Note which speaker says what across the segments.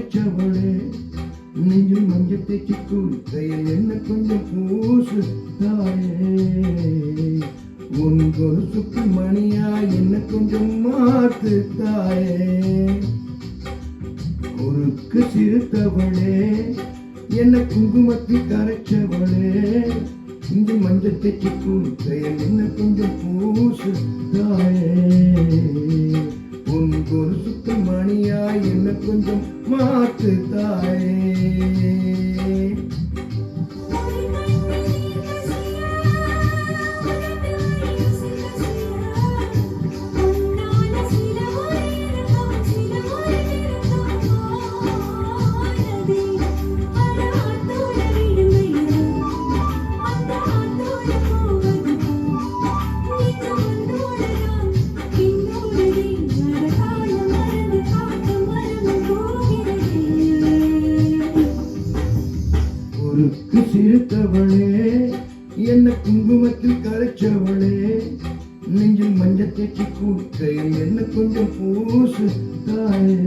Speaker 1: கரைச்சவளே நெஞ்சில் மஞ்சள் தேச்சி கையில் என்ன கொஞ்சம் பூசு தாயே உன் கொலுசுக்கு மணியா என்ன கொஞ்சம் மாத்து தாயே ஒருக்கு சிறுத்தவளே என்ன குங்குமத்தில் கரைச்சவளே இந்த மஞ்சள் தேச்சி கையில் என்ன கொஞ்சம் பூசு தாயே உன் கொலுசுக்கு மணியா என்ன கொஞ்சம் மாத்து தாயே ஒருக்கு சிறுத்தவளே என்ன குங்குமத்தில் கரைச்சவளே நெஞ்சில் மஞ்சள் தேச்சி கையில் என்ன கொஞ்சம் பூசு தாயே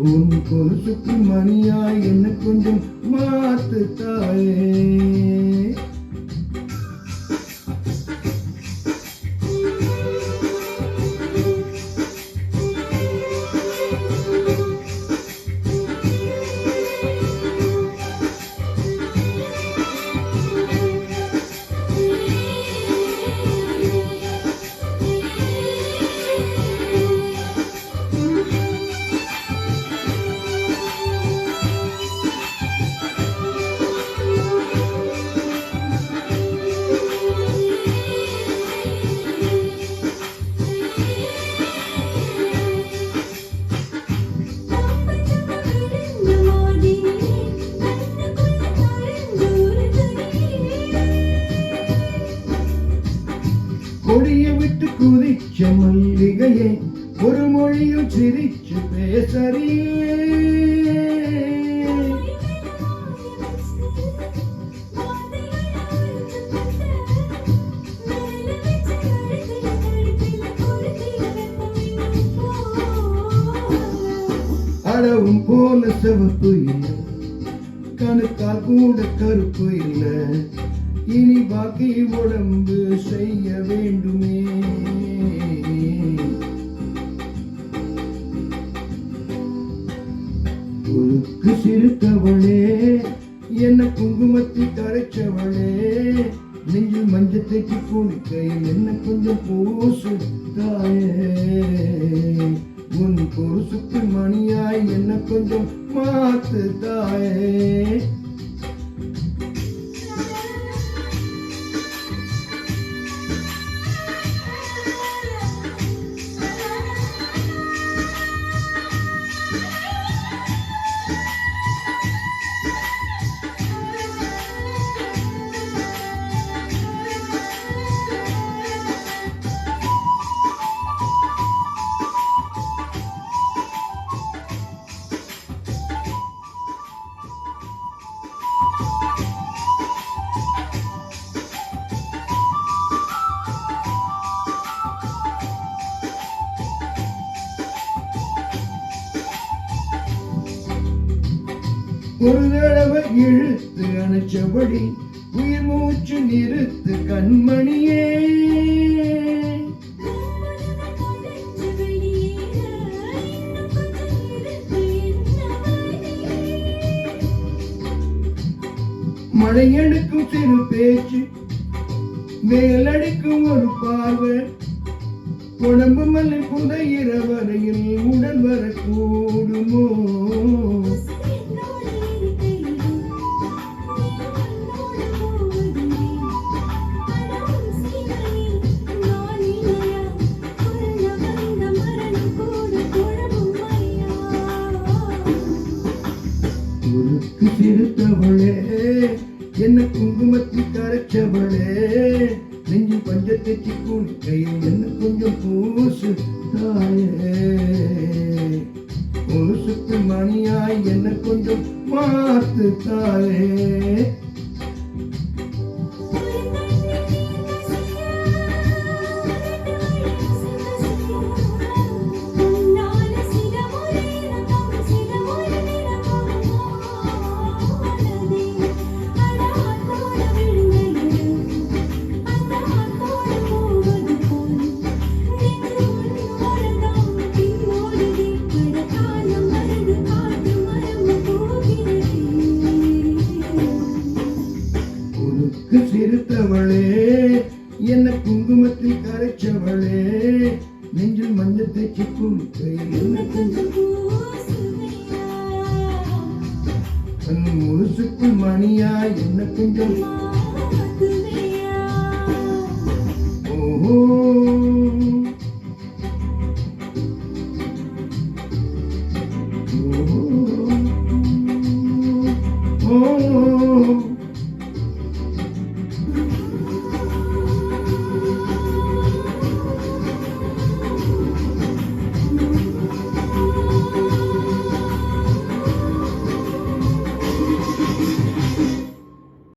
Speaker 1: உன் கொலுசுக்கு மணியாய் என்ன கொஞ்சம் மாத்து தாயே கொடிய விட்டு குதிச்ச மல்லிகையை ஒரு மொழியும் சிரிச்சு பேசறியே அளவும் போல செவப்பு இல்லை கணுக்கால் கூட கருப்பு இல்லை இனி பாக்கி உடம்பு செய்ய வேண்டுமே ஒருக்கு சிறுத்தவளே என்ன குங்குமத்தில் கரைச்சவளே நெஞ்சில் மஞ்சள் தேச்சி கையில் என்ன கொஞ்சம் பூசு தாயே உன் பொருசுக்கு மணியாய் என்ன கொஞ்சம் மாத்து தாயே ஒரு தடவை இழுத்து அணைச்சபடி உயிர் மூச்சு நிறுத்து கண்மணியே மழையெடுக்கும் சிறு பேச்சு மேலடிக்கும் ஒரு பார்வை உடம்பு மல்லை புதையிற வரையில் உடல் வரக்கூடுமோ ஒருக்கு சிறுத்தவளே என்ன குங்குமத்தில் கரைச்சவளே நெஞ்சில் பஞ்சத்தை தேச்சி கையில் என்ன கொஞ்சம் பூசு தாயே கொலுசுக்கு மணியாய் என்ன கொஞ்சம் மாத்து தாயே கொலுசுக்குள் மணியாய் என்ன கொஞ்சம்